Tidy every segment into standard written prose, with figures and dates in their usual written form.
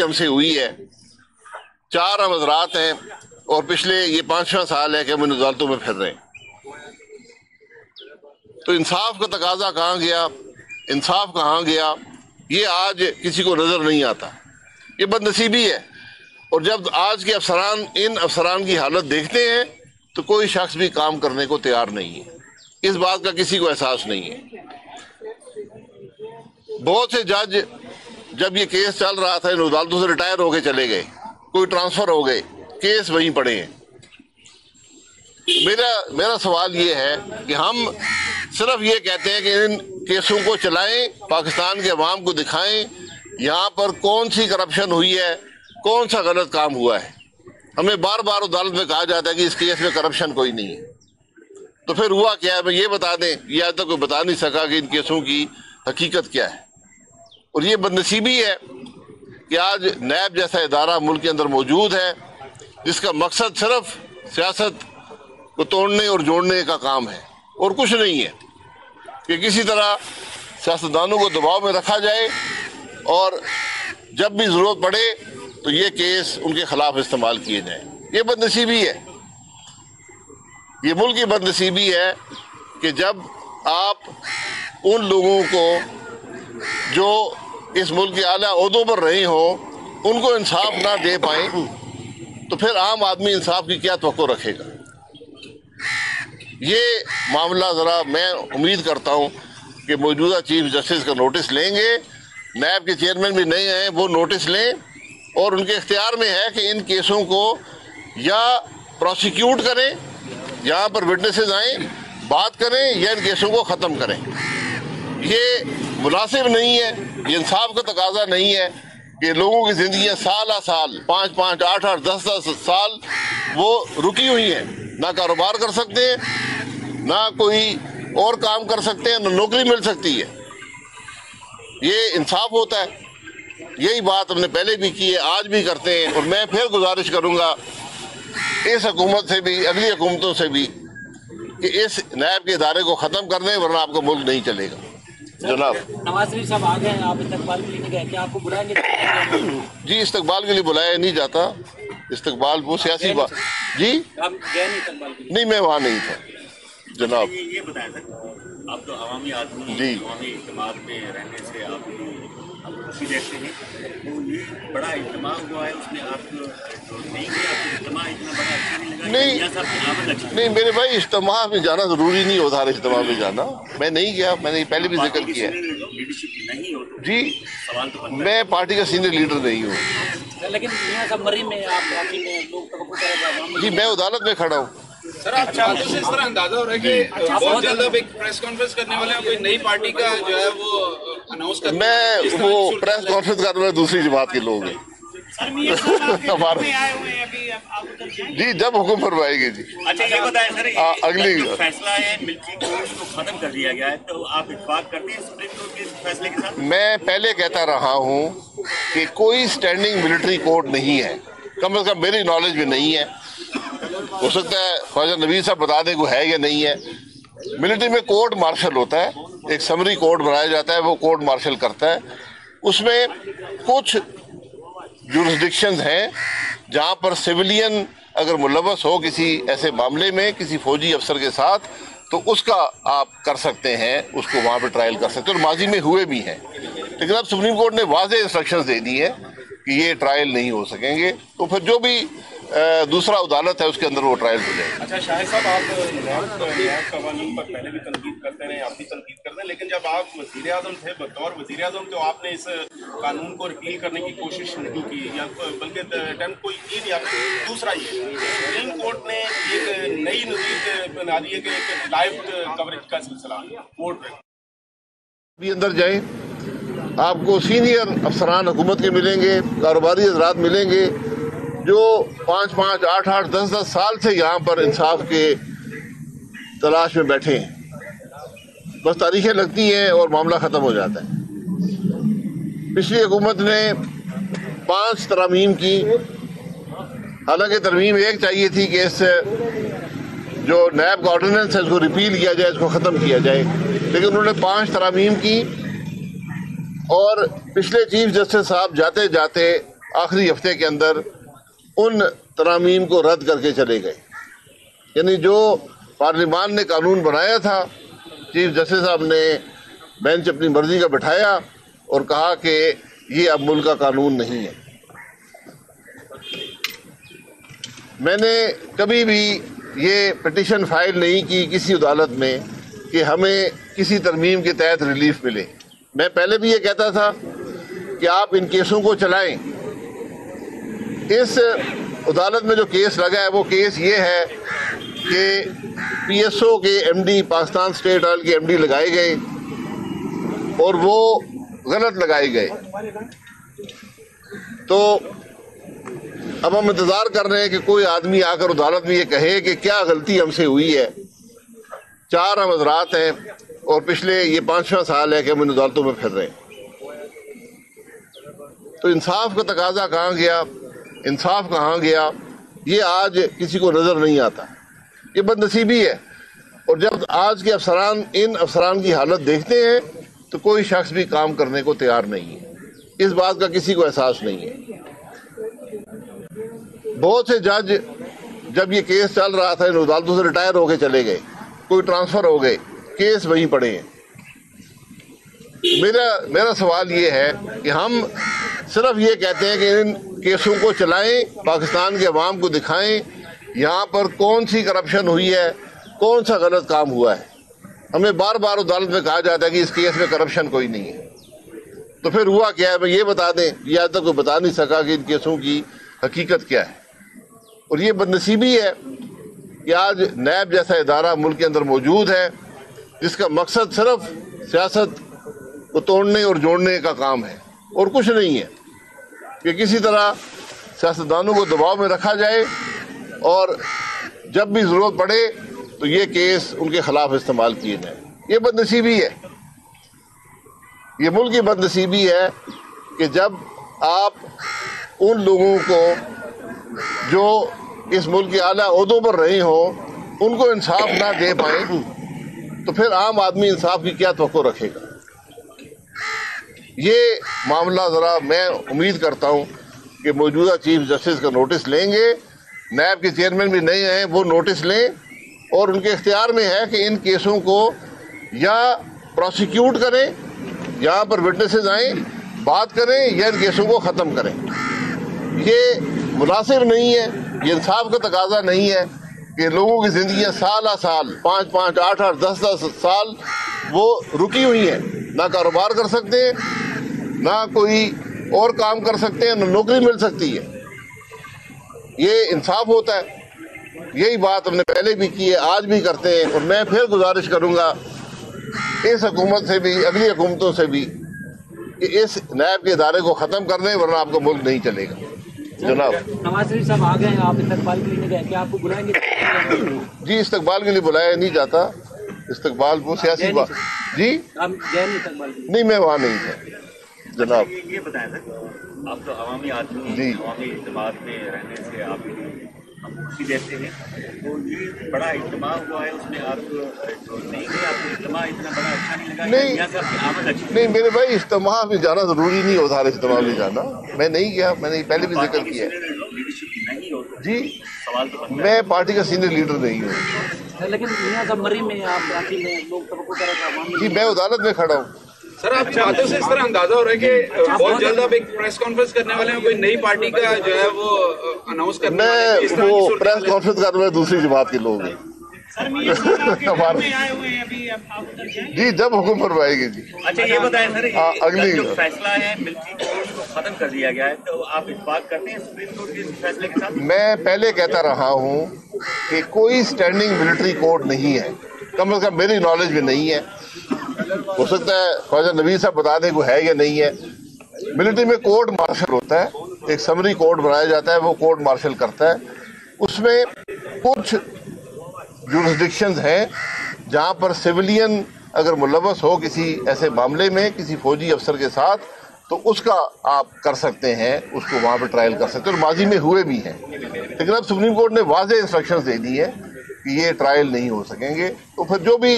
ہم سے ہوئی ہے، 4 ہم حضرات ہیں اور پچھلے یہ 5واں سال ہے کہ ہم ان عدالتوں میں پھر رہے ہیں۔ تو انصاف کا تقاضا کہاں گیا، انصاف کہاں گیا، یہ آج کسی کو نظر نہیں آتا۔ یہ بد نصیبی ہے، اور جب آج کے افسران ان افسران کی حالت دیکھتے ہیں تو کوئی شخص بھی کام کرنے کو تیار نہیں ہے، اس بات کا کسی کو احساس نہیں ہے۔ بہت سے جج جب یہ کیس چل رہا تھا ان عدالتوں سے ریٹائر ہو کے چلے گئے، کوئی ٹرانسفر ہو گئے، کیس وہیں پڑے ہیں۔ میرا سوال یہ ہے کہ ہم صرف یہ کہتے ہیں کہ ان کیسوں کو چلائیں، پاکستان کے عوام کو دکھائیں یہاں پر کون سی کرپشن ہوئی ہے، کون سا غلط کام ہوا ہے۔ ہمیں بار بار عدالت میں کہا جاتا ہے کہ اس کیس میں کرپشن کوئی نہیں ہے، تو پھر ہوا کیا ہے؟ میں یہ بتا دیں، یہ آج تک کوئی بتا نہیں سکا کہ ان کیسوں کی حقیقت کیا ہے۔ اور یہ بد نصیبی ہے کہ آج نیب جیسا ادارہ ملک کے اندر موجود ہے جس کا مقصد صرف سیاست کو توڑنے اور جوڑنے کا کام ہے اور کچھ نہیں ہے، کہ کسی طرح سیاستدانوں کو دباؤ میں رکھا جائے اور جب بھی ضرورت پڑے تو یہ کیس ان کے خلاف استعمال کیے جائیں۔ یہ بد نصیبی ہے، یہ ملک کی بد نصیبی ہے کہ جب آپ ان لوگوں کو جو اس ملک کے اعلیٰ عہدوں پر رہے ہوں ان کو انصاف نہ دے پائیں تو پھر عام آدمی انصاف کی کیا توقع رکھے گا۔ یہ معاملہ ذرا میں امید کرتا ہوں کہ موجودہ چیف جسٹس کا نوٹس لیں گے، نیب کے چیئرمین بھی نہیں ہیں، وہ نوٹس لیں اور ان کے اختیار میں ہے کہ ان کیسوں کو یا پروسیکیوٹ کریں، یہاں پر وٹنسز آئیں بات کریں، یا ان کیسوں کو ختم کریں۔ یہ مناسب نہیں ہے، یہ انصاف کا تقاضا نہیں ہے کہ لوگوں کی زندگیاں سالہ سال 5-5 8-8 10-10 سال وہ رکی ہوئی ہیں، نہ کاروبار کر سکتے ہیں، نہ کوئی اور کام کر سکتے ہیں، نہ نوکری مل سکتی ہے۔ یہ انصاف ہوتا ہے؟ یہی بات ہم نے پہلے بھی کی ہے، آج بھی کرتے ہیں، اور میں پھر گزارش کروں گا اس حکومت سے بھی، اگلی حکومتوں سے بھی، کہ اس نیب کے ادارے کو ختم کر دیں ورنہ آپ کا ملک نہیں چلے گا۔ جناب نواز شریف صاحب آ گئے ہیں، آپ استقبال کے لیے گئے، کیا آپ کو بلائیں گے؟ جی استقبال کے لیے بلایا نہیں جاتا، استقبال وہ سیاسی بات۔ جی آپ گئے نہیں استقبال کے لیے؟ نہیں، میں وہاں نہیں تھا جناب۔ یہ بتائیں سر، آپ تو عوامی آدمی، جی عوامی اجتماع میں رہنے سے آپ خوشی دیکھتے ہیں، تو یہ بڑا اجتماع ہوا ہے، اس میں آپ جو نہیں گئے، آپ کو اجتماع اتنا بڑا اچھا نہیں لگا؟ نہیں میرے بھائی، اجتماع میں جانا ضروری نہیں ہوتا، ہر اجتماع میں جانا، میں نہیں گیا، میں نے پہلے بھی ذکر کیا ہے۔ جی میں پارٹی کا سینئر لیڈر نہیں ہوں۔ لیکن میاں صاحب مریم میں آپ پارٹی میں لوگ توقع کر رہے ہیں۔ جی میں عدالت میں کھڑا ہوں۔ سر آپ باتوں سے اس طرح اندازہ ہو رہا ہے کہ بہت جلد آپ ایک پریس کانفرنس کرنے والے ہیں، کوئی نئی پارٹی کا جو ہے وہ اناؤنس کرنے میں وہ پریس کانفرنس کر رہا ہوں، دوسری جماعت کے لوگ ہیں جی، جب حکم فرمائے گی۔ جی اچھا یہ بتائیں سر، اگلی جو فیصلہ ہے ملٹری کورٹس کو ختم کر دیا گیا ہے، تو آپ اتفاق کرتے ہیں سپریم کورٹ کے فیصلے کے ساتھ؟ میں پہلے کہتا رہا ہوں کہ کوئی اسٹینڈنگ ملٹری کورٹ نہیں ہے، کم از کم میری نالج میں نہیں ہے، ہو سکتا ہے خواجہ نوید صاحب بتا دیں کوئی ہے یا نہیں ہے۔ ملٹری میں کورٹ مارشل ہوتا ہے، ایک سمری کورٹ بنایا جاتا ہے، وہ کورٹ مارشل کرتا ہے، اس میں کچھ جورسڈکشنز ہیں جہاں پر سویلین اگر ملوث ہو کسی ایسے معاملے میں کسی فوجی افسر کے ساتھ تو اس کا آپ کر سکتے ہیں، اس کو وہاں پہ ٹرائل کر سکتے ہیں، اور ماضی میں ہوئے بھی ہیں، لیکن اب سپریم کورٹ نے واضح انسٹرکشنز دے دی ہے کہ یہ ٹرائل نہیں ہو سکیں گے، تو پھر جو بھی دوسرا عدالت ہے اس کے اندر وہ ٹرائل ہو جائے گا۔ اچھا شاہد صاحب، آپ نیب قوانین پر پہلے بھی تنقید کرتے رہے، آپ بھی تنقید کرتے ہیں، لیکن جب آپ وزیر اعظم تھے، بطور وزیر اعظم تو آپ نے اس قانون کو ریپیل کرنے کی کوشش نہیں کی، یا بلکہ اٹیمپٹ کوئی کی نہیں آپ نے۔ دوسرا یہ سپریم کورٹ نے ایک نئی نظیر بنا دی ہے کہ ایک لائیو کوریج کا سلسلہ کورٹ میں بھی اندر جائیں، آپ کو سینئر افسران حکومت کے ملیں گے، کاروباری حضرات ملیں گے جو 5-5 8-8 10-10 سال سے یہاں پر انصاف کے تلاش میں بیٹھے ہیں، بس تاریخیں لگتی ہیں اور معاملہ ختم ہو جاتا ہے۔ پچھلی حکومت نے 5 ترامیم کی، حالانکہ ترمیم ایک چاہیے تھی کہ اس جو نیب کا آرڈیننس ہے اس کو ریپیل کیا جائے، اس کو ختم کیا جائے، لیکن انہوں نے 5 ترامیم کی، اور پچھلے چیف جسٹس صاحب جاتے جاتے آخری ہفتے کے اندر ان ترامیم کو رد کر کے چلے گئے. یعنی جو پارلیمان نے قانون بنایا تھا، چیف جسٹس صاحب نے بینچ اپنی مرضی کا بٹھایا اور کہا کہ یہ اب ملک کا قانون نہیں ہے. میں نے کبھی بھی یہ پٹیشن فائل نہیں کی کسی عدالت میں کہ ہمیں کسی ترمیم کے تحت ریلیف ملے. میں پہلے بھی یہ کہتا تھا کہ آپ ان کیسوں کو چلائیں. اس عدالت میں جو کیس لگا ہے وہ کیس یہ ہے کہ پی ایس او کے M D, Pakistan state oil کے ایم ڈی لگائے گئے اور وہ غلط لگائے گئے. تو اب ہم انتظار کر رہے ہیں کہ کوئی آدمی آ کر عدالت میں یہ کہے کہ کیا غلطی ہم سے ہوئی ہے. 4 ہم حضرات ہیں اور پچھلے یہ 5واں سال ہے کہ ہم ان عدالتوں میں پھر رہے ہیں. تو انصاف کا تقاضا کہاں گیا، انصاف کہاں گیا، یہ آج کسی کو نظر نہیں آتا. یہ بد نصیبی ہے. اور جب آج کے افسران ان افسران کی حالت دیکھتے ہیں تو کوئی شخص بھی کام کرنے کو تیار نہیں ہے. اس بات کا کسی کو احساس نہیں ہے. بہت سے جج جب یہ کیس چل رہا تھا ان عدالتوں سے ریٹائر ہو کے چلے گئے، کوئی ٹرانسفر ہو گئے، کیس وہیں پڑے ہیں. میرا سوال یہ ہے کہ ہم صرف یہ کہتے ہیں کہ ان کیسوں کو چلائیں، پاکستان کے عوام کو دکھائیں یہاں پر کون سی کرپشن ہوئی ہے، کون سا غلط کام ہوا ہے. ہمیں بار بار عدالت میں کہا جاتا ہے کہ اس کیس میں کرپشن کوئی نہیں ہے. تو پھر ہوا کیا ہے؟ یہ بتا دیں. یہ آج تک کوئی بتا نہیں سکا کہ ان کیسوں کی حقیقت کیا ہے. اور یہ بد نصیبی ہے کہ آج نیب جیسا ادارہ ملک کے اندر موجود ہے جس کا مقصد صرف سیاست کو توڑنے اور جوڑنے کا کام ہے اور کچھ نہیں ہے. کہ کسی طرح سیاستدانوں کو دباؤ میں رکھا جائے اور جب بھی ضرورت پڑے تو یہ کیس ان کے خلاف استعمال کیے جائیں. یہ بد نصیبی ہے. یہ ملک کی بد نصیبی ہے کہ جب آپ ان لوگوں کو جو اس ملک کے اعلیٰ عہدوں پر رہے ہوں ان کو انصاف نہ دے پائیں تو پھر عام آدمی انصاف کی کیا توقع رکھے گا. یہ معاملہ ذرا میں امید کرتا ہوں کہ موجودہ چیف جسٹس کا نوٹس لیں گے. نیب کے چیئرمین بھی نئے ہیں، وہ نوٹس لیں اور ان کے اختیار میں ہے کہ ان کیسوں کو یا پروسیکیوٹ کریں، یہاں پر وٹنسز آئیں، بات کریں، یا ان کیسوں کو ختم کریں. یہ مناسب نہیں ہے. یہ انصاف کا تقاضا نہیں ہے کہ لوگوں کی زندگیاں سالہ سال 5-5 8-8 10-10 سال وہ رکی ہوئی ہیں، نہ کاروبار کر سکتے ہیں، نہ کوئی اور کام کر سکتے ہیں، نہ نوکری مل سکتی ہے. یہ انصاف ہوتا ہے؟ یہی بات ہم نے پہلے بھی کی ہے، آج بھی کرتے ہیں. اور میں پھر گزارش کروں گا اس حکومت سے بھی، اگلی حکومتوں سے بھی، کہ اس نیب کے ادارے کو ختم کر دیں ورنہ آپ کا ملک نہیں چلے گا. جناب نواز شریف صاحب آ گئے ہیں، آپ استقبال کے لیے گئے، کیا آپ کو بلائیں گے؟ جی استقبال کے لیے بلایا نہیں جاتا. استقبال وہ سیاسی بات. جی آپ گئے نہیں استقبال کے لیے؟ نہیں، میں وہاں نہیں تھا جناب. یہ بتائیں سر، آپ تو عوامی آدمی، جی. عوامی اجتماعات میں رہنے سے آپ ہم خوشی دیتے ہیں. تو یہ بڑا اجتماع ہوا ہے، اس میں آپ جو نہیں گئے، آپ کو اجتماع اتنا بڑا اچھا نہیں لگا؟ نہیں. یہاں سے آپ کی آمد اچھی نہیں میرے بھائی، اجتماع میں جانا ضروری نہیں ہوتا. ہر اجتماع میں جانا میں نہیں گیا. میں نے پہلے بھی ذکر کیا ہے. لیڈرشپ نہیں ہو جی سوال تو بنتا ہے. میں پارٹی کا سینئر لیڈر نہیں ہوں. لیکن میاں صاحب مری میں آپ کراچی میں لوگ توقع کر رہے تھے. جی میں عدالت میں کھڑا ہوں. سر آپ کی باتوں سے اس طرح اندازہ ہو رہا ہے کہ بہت جلد آپ ایک پریس کانفرنس کرنے والے ہیں، کوئی نئی پارٹی کا جو ہے وہ اناؤنس کرنے والے ہیں. اس طرح کی وہ صورت پریس کانفرنس کر رہے ہیں دوسری جماعت کے لوگ ہیں. جی جب حکم فرمائے گی. جی اچھا یہ بتائیں سر، اگلی جو فیصلہ ہے ملٹری کورٹ کو ختم کر دیا گیا ہے، تو آپ اتفاق کرتے ہیں سپریم کورٹ کے فیصلے کے ساتھ؟ میں پہلے کہتا رہا ہوں کہ کوئی اسٹینڈنگ ملٹری کورٹ نہیں ہے، کم از کم میری نالج میں نہیں ہے. ہو سکتا ہے خواجہ نوید صاحب بتا دیں کوئی ہے یا نہیں ہے. ملٹری میں کورٹ مارشل ہوتا ہے، ایک سمری کورٹ بنایا جاتا ہے، وہ کورٹ مارشل کرتا ہے. اس میں کچھ جورسڈکشنز ہیں جہاں پر سویلین اگر ملوث ہو کسی ایسے معاملے میں کسی فوجی افسر کے ساتھ تو اس کا آپ کر سکتے ہیں، اس کو وہاں پہ ٹرائل کر سکتے ہیں، اور ماضی میں ہوئے بھی ہیں. لیکن اب سپریم کورٹ نے واضح انسٹرکشنز دے دی ہے کہ یہ ٹرائل نہیں ہو سکیں گے. تو پھر جو بھی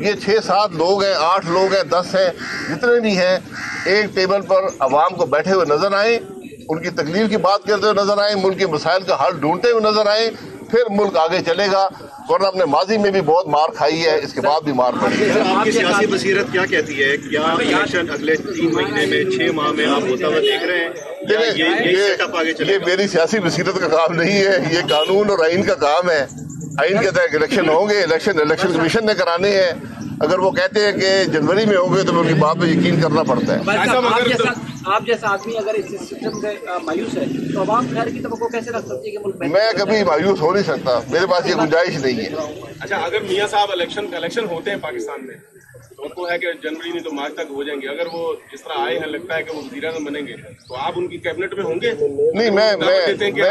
یہ 6-7 لوگ ہیں, 8 لوگ ہیں, 10 ہیں, جتنے بھی ہیں, ایک ٹیبل پر عوام کو بیٹھے ہوئے نظر آئیں, ان کی تکلیف کی بات کرتے ہوئے نظر آئیں, ملک کے مسائل کا حل ڈھونڈتے ہوئے نظر آئیں, پھر ملک آگے چلے گا. ورنہ اپنے ماضی میں بھی بہت مار کھائی ہے, اس کے بعد بھی مار پڑی ہے. آپ کی سیاسی بصیرت کیا کہتی ہے؟ کیا الیکشن اگلے 3 مہینے میں 6 ماہ میں آپ ہوتا ہوا دیکھ رہے ہیں؟ یہ میری سیاسی بصیرت کا کام نہیں ہے, یہ قانون اور آئین کا کام ہے. آئین کے تحت الیکشن ہوں گے, الیکشن کمیشن نے کرانے ہیں. اگر وہ کہتے ہیں کہ جنوری میں ہوں گے تو ان کی بات پہ یقین کرنا پڑتا ہے. آپ جیسا آدمی اگر اس سسٹم سے مایوس ہے تو عوام خیر کی توقع کیسے رکھ سکتی ہے کہ ملک میں کبھی مایوس ہو نہیں سکتا, میرے پاس یہ گنجائش نہیں ہے. اچھا, اگر میاں صاحب الیکشن ہوتے ہیں پاکستان میں تو ان کو ہے کہ جنوری نہیں تو مارچ تک ہو جائیں گے, اگر وہ جس طرح آئے ہیں لگتا ہے کہ وہ وزیر اعظم بنیں گے تو آپ ان کی کیبنٹ میں ہوں گے؟ نہیں,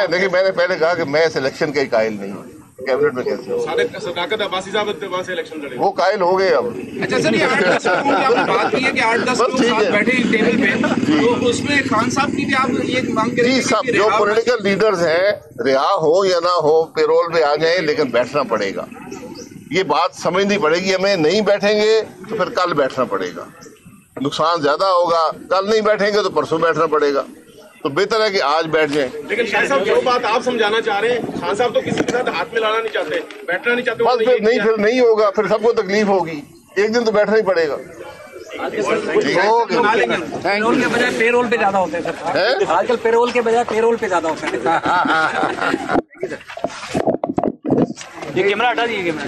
دیکھیں میں نے پہلے کہا کہ میں اس الیکشن کا ہی قائل نہیں ہوں, کیبنٹ میں کیسے صداقت عباسی صاحب وہاں سے الیکشن لڑے, وہ قائل ہو گئے اب. اچھا سر, یہ 8-10 لوگوں کی آپ نے بات کی ہے کہ 8-10 لوگ ساتھ بیٹھے ہیں ٹیبل پہ, تو اس میں خان صاحب کی بھی آپ یہ مانگ کریں جی, سب جو پولیٹیکل لیڈرز ہیں رہا ہو یا نہ ہو پیرول پہ آ جائیں, لیکن بیٹھنا پڑے گا. یہ بات سمجھنی پڑے گی ہمیں. نہیں بیٹھیں گے تو پھر کل بیٹھنا پڑے گا, نقصان زیادہ ہوگا. کل نہیں بیٹھیں گے تو پرسوں بیٹھنا پڑے گا. تو بہتر ہے کہ آج بیٹھ جائیں. لیکن شاہ صاحب جو بات آپ سمجھانا چاہ رہے ہیں, خان صاحب تو کسی کے ساتھ ہاتھ میں لانا نہیں چاہتے, بیٹھنا نہیں چاہتے. بس پھر نہیں ہوگا, پھر سب کو تکلیف ہوگی. ایک دن تو بیٹھنا ہی پڑے گا. پیرول کے بجائے پیرول پہ زیادہ ہوتے ہیں سر, آج کل پیرول کے بجائے پیرول پہ زیادہ ہوتے ہیں. یہ کیمرہ ہٹا دیجیے, کیمرہ